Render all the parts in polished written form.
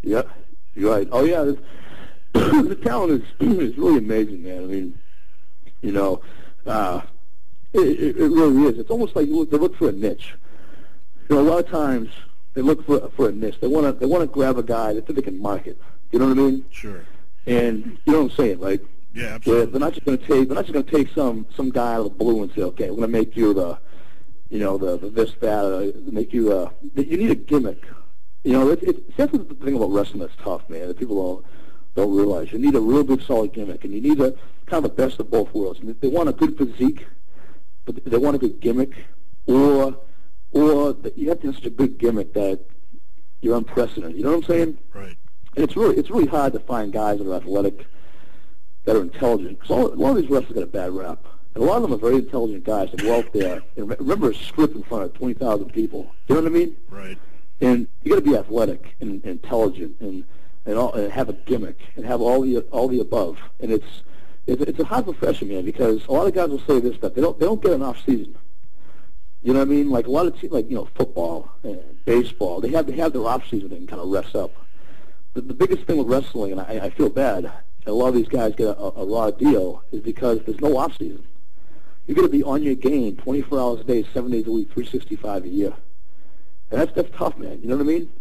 Yeah, you're right. Oh yeah, the talent is really amazing, man. I mean, you know, uh, it really is. It's almost like they look for a niche. You know, a lot of times they look for a niche. They want to grab a guy that they can market. You know what I mean? Sure. And you know what I'm saying, right? Yeah, absolutely. They're not just going to take some guy out of the blue and say, okay, we're going to make you the this that make you you need a gimmick. You know, that's the thing about wrestling that's tough, man. That people don't realize. You need a real good, solid gimmick, and you need a kind of the best of both worlds. I mean, they want a good physique, but they want a good gimmick, or you have to have such a good gimmick that you're unprecedented. You know what I'm saying? Right. And it's really hard to find guys that are athletic, that are intelligent. Because a lot of these wrestlers got a bad rap. And a lot of them are very intelligent guys that go out there and remember a script in front of 20,000 people. You know what I mean? Right. And you got to be athletic and intelligent and have a gimmick and have all the above. And it's a hard profession, man, because a lot of guys will say this stuff. They don't get an off season. You know what I mean? Like a lot of teams, like football and baseball, they have their off season they can kind of rest up. The biggest thing with wrestling, and I feel bad, and a lot of these guys get a raw deal, is because there's no off season. You're going to be on your game 24 hours a day, 7 days a week, 365 a year. And that's tough, man. You know what I mean?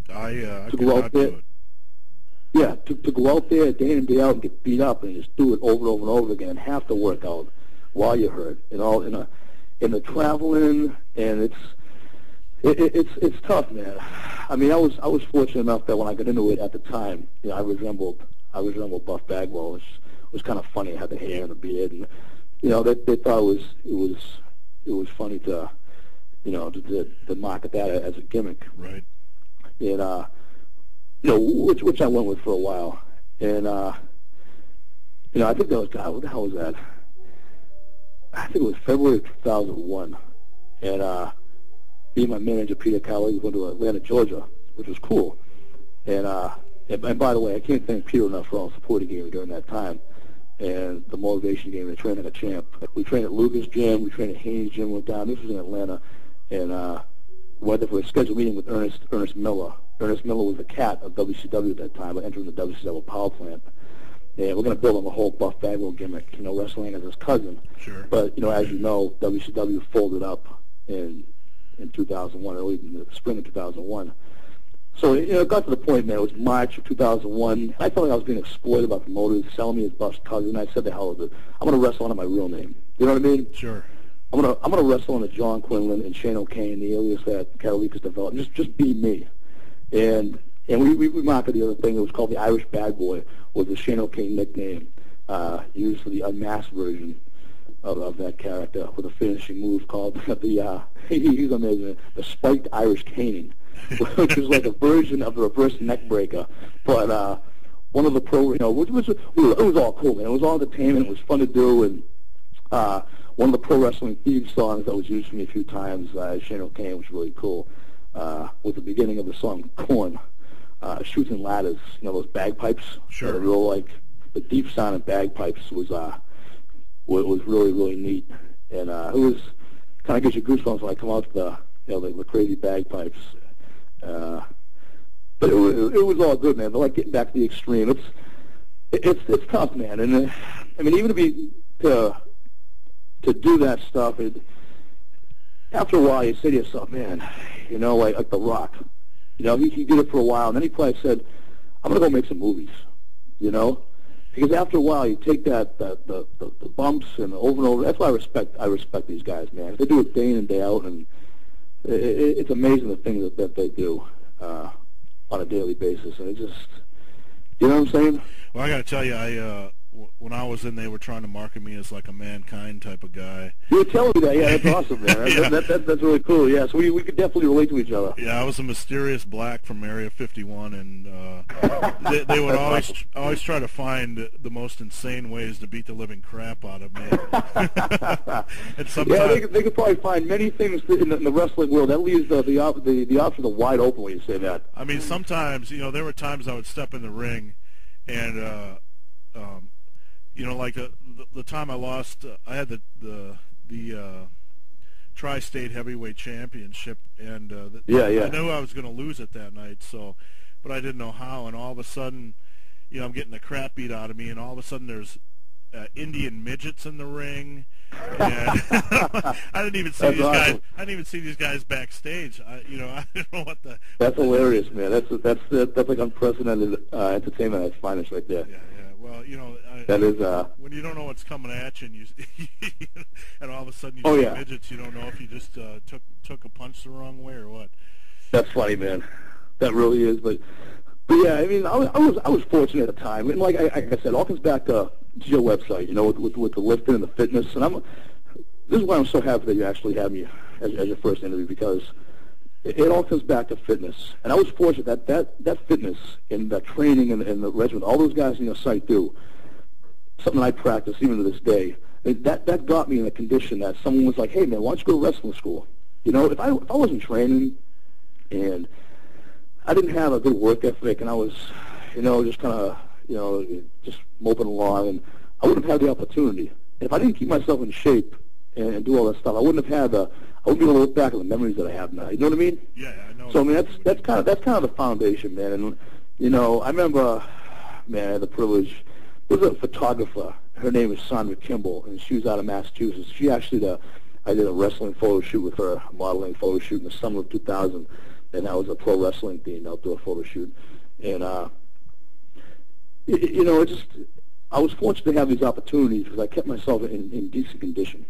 I to go out there, do it. Yeah, to go out there day in and day out and get beat up and just do it over and over and over again and have to work out while you're hurt and all in the traveling, and it's tough, man. I mean, I was fortunate enough that when I got into it at the time, you know, I resembled Buff Bagwell, which was kind of funny. I had the hair and the beard, and you know, they thought it was funny to, you know, to market that as a gimmick. Right. And you know, which I went with for a while, and you know, I think that was, God, what the hell was that? I think it was February of 2001, and me and my manager Peter Cowley went to Atlanta, Georgia, which was cool. And by the way, I can't thank Peter enough for all the support he gave me during that time, and the motivation he gave me to train like a champ. We trained at Lucas Gym, we trained at Haynes Gym, went down. This was in Atlanta, and went there for a scheduled meeting with Ernest Miller. Ernest Miller was the cat of WCW at that time, entering the WCW power plant. And we're going to build on the whole Buff Bagwell gimmick, you know, wrestling as his cousin. Sure. But, you know, as you know, WCW folded up in 2001, early in the spring of 2001. So, you know, it got to the point, man, it was March of 2001. I felt like I was being exploited by promoters, selling me as Buff's cousin. I said, the hell with it. I'm going to wrestle under my real name. You know what I mean? Sure. I'm gonna wrestle under John Quinlan and Shane O'Kane, the alias that Carolikas developed. Just be me. And we marketed the other thing. It was called the Irish Bad Boy, was the Shane O'Kane nickname, used for the unmasked version of that character with a finishing move called he's amazing, the spiked Irish caning, which was like a version of the reverse neck breaker. But one of the pro, you know, it was all cool, man. It was all entertainment. It was fun to do, and one of the pro wrestling theme songs that was used for me a few times, Shane O'Kane, was really cool. With the beginning of the song "Corn," shooting ladders, you know, those bagpipes. Sure. That are real, like the deep sound of bagpipes was really, really neat, and it was kind of gives you goosebumps when I come out to the crazy bagpipes. But it was all good, man. But like getting back to the extreme, it's tough, man. And I mean, even to do that stuff, after a while, you say to yourself, man, you know, like The Rock. You know, he did it for a while, and then he probably said, I'm going to go make some movies, you know? Because after a while, you take the bumps and over. That's why I respect these guys, man. They do it day in and day out, and it's amazing the things that they do on a daily basis. And it just, you know what I'm saying? Well, I got to tell you, when I was in, they were trying to market me as like a Mankind type of guy. You were telling me that, yeah, that's awesome, man. Yeah. That's really cool, yeah. So we could definitely relate to each other. Yeah, I was a mysterious black from Area 51, and they would always try to find the most insane ways to beat the living crap out of me. And sometimes, yeah, they could probably find many things in the wrestling world. That leaves the options are wide open when you say that. I mean, sometimes, you know, there were times I would step in the ring, and you know, like the time I lost, I had the Tri-State Heavyweight Championship, and I knew I was going to lose it that night. So but I didn't know how. And all of a sudden, I'm getting the crap beat out of me, and all of a sudden there's Indian midgets in the ring. And I didn't even see these guys. I didn't even see these guys backstage. I don't know what the. That's hilarious, man. That's like unprecedented entertainment at its finest, right there. Yeah. Well, that is when you don't know what's coming at you, and and all of a sudden you see midgets, you don't know if you just took a punch the wrong way or what. That's funny, man. That really is, but yeah, I mean, I was fortunate at the time, and like I said, it all comes back to your website, with the lifting and the fitness, and this is why I'm so happy that you actually had me as your first interview, because it all comes back to fitness, and I was fortunate that fitness and that training and the regimen, all those guys in your site do, something I practice even to this day. That got me in a condition that someone was like, hey man, why don't you go to wrestling school? If I wasn't training and I didn't have a good work ethic, and I was, just kind of, just moping along, and I wouldn't have had the opportunity. And if I didn't keep myself in shape and do all that stuff, I wouldn't be able to look back at the memories that I have now. You know what I mean? Yeah, I know. So I mean, that's kind of the foundation, man. And I remember, man, I had the privilege. There was a photographer. Her name is Sandra Kimball, and she was out of Massachusetts. She actually, I did a wrestling photo shoot with her, a modeling photo shoot in the summer of 2000. And that was a pro wrestling themed outdoor photo shoot. And, I was fortunate to have these opportunities because I kept myself in decent condition,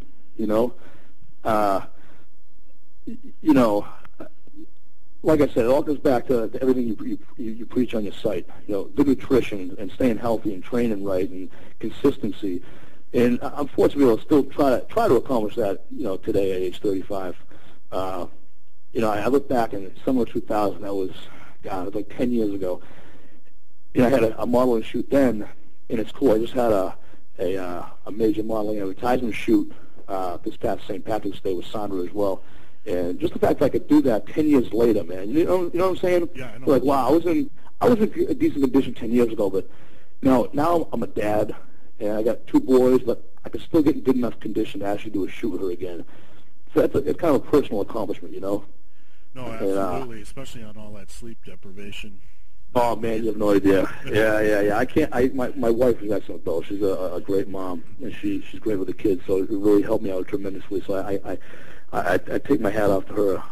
like I said, it all goes back to everything you preach on your site, good nutrition and staying healthy and training right and consistency. And I'm fortunate to be able to still try to accomplish that, today at age 35. I look back in summer of 2000. That was, God, it was like 10 years ago. I had a modeling shoot then, and it's cool. I just had a major modeling advertisement shoot this past St. Patrick's Day with Sandra as well. And just the fact that I could do that 10 years later, man. You know what I'm saying? Yeah, I know. Like, wow, I was in a decent condition 10 years ago, but now I'm a dad, and I got 2 boys, but I can still get in good enough condition to actually do a shoot with her again. So it's kind of a personal accomplishment, No, absolutely, and, especially on all that sleep deprivation. Oh man, you have no idea. Yeah. I can't. My wife is excellent though. She's a great mom, and she's great with the kids. So it really helped me out tremendously. So I take my hat off to her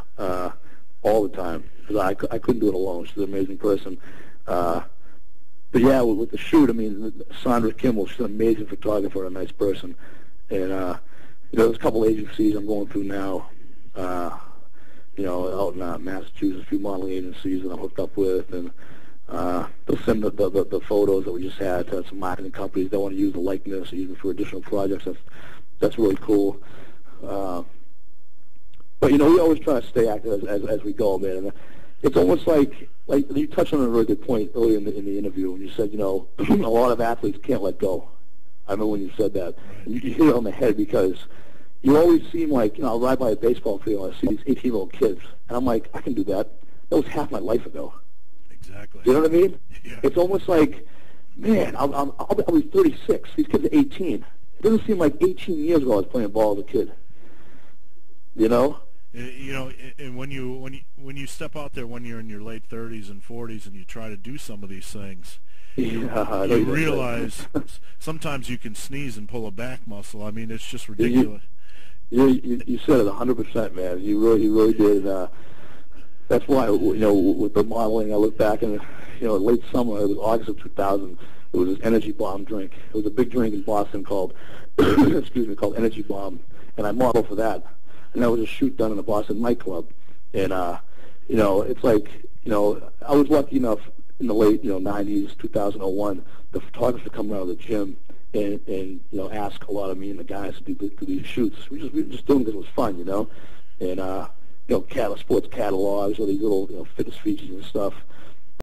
all the time because I couldn't do it alone. She's an amazing person. But yeah, with the shoot, I mean, Sandra Kimball, she's an amazing photographer, a nice person, and there's a couple agencies I'm going through now. Out in Massachusetts, a few modeling agencies that I'm hooked up with, and they'll send the photos that we just had to some marketing companies that want to use the likeness, even for additional projects. That's really cool. But we always try to stay active as we go, man. And it's almost like you touched on a really good point earlier in the interview when you said, a lot of athletes can't let go. I remember when you said that. And you hit it on the head because you always seem like, I'll ride by a baseball field and I see these 18-year-old kids, and I'm like, I can do that. That was half my life ago. Exactly. You know what I mean? Yeah. It's almost like, man, I'll be 36. These kids are 18. It doesn't seem like 18 years ago I was playing ball as a kid. And when you step out there when you're in your late 30s and 40s and you try to do some of these things, you realize sometimes you can sneeze and pull a back muscle. I mean, it's just ridiculous. You said it 100%, man. You really did. That's why, with the modeling, I look back and, late summer, it was August of 2000. There was this Energy Bomb drink. It was a big drink in Boston called, called Energy Bomb, and I modeled for that. And that was a shoot done in a Boston nightclub. And, it's like, I was lucky enough in the late, 90s, 2001, the photographer to come around to the gym and ask a lot of me and the guys to do these shoots. We were just doing it because it was fun, and sports catalogs or these little fitness features and stuff.